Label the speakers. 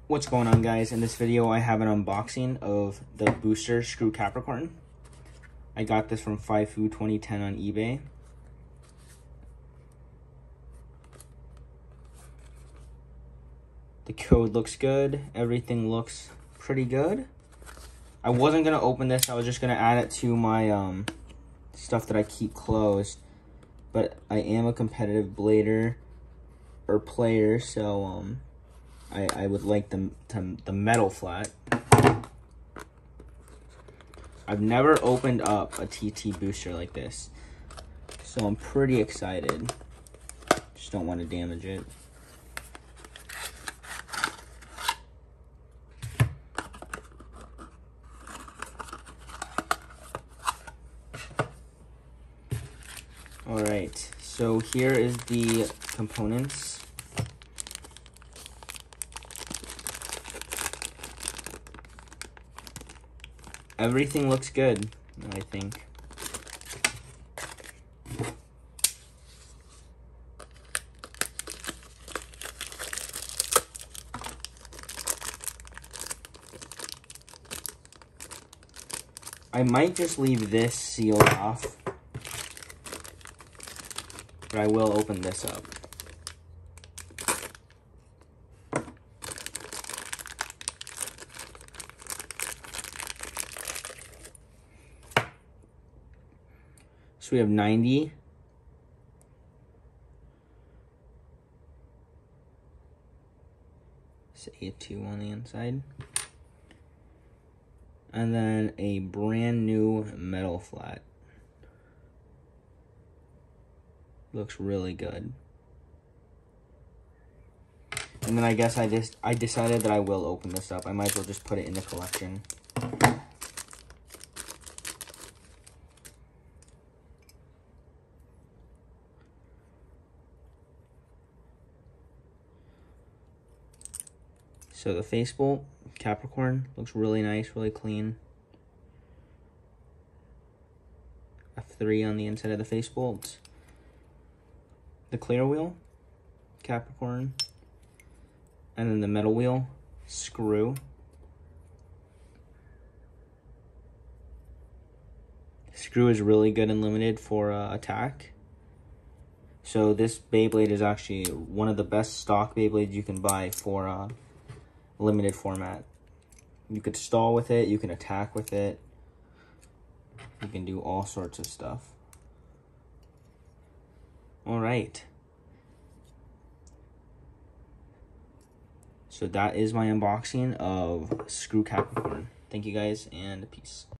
Speaker 1: What's going on, guys? In this video I have an unboxing of the booster screw Capricorn. I got this from FIFU 2010 on eBay. The code looks good. Everything looks pretty good. I wasn't gonna open this. I was just gonna add it to my stuff that I keep closed. But I am a competitive blader or player, so I would like the metal flat. I've never opened up a TT booster like this, so I'm pretty excited. Just don't want to damage it. Alright, so here is the components. Everything looks good, I think. I might just leave this sealed off, but I will open this up. So we have 90. It's A2 on the inside. And then a brand new metal flat. Looks really good. And then I guess I decided that I will open this up. I might as well just put it in the collection. So the face bolt, Capricorn, looks really nice, really clean. F3 on the inside of the face bolt. The clear wheel, Capricorn. And then the metal wheel, screw. Screw is really good and limited for attack. So this Beyblade is actually one of the best stock Beyblades you can buy for limited format. You could stall with it, you can attack with it, you can do all sorts of stuff. Alright, so that is my unboxing of Screw Capricorn. Thank you guys, and peace.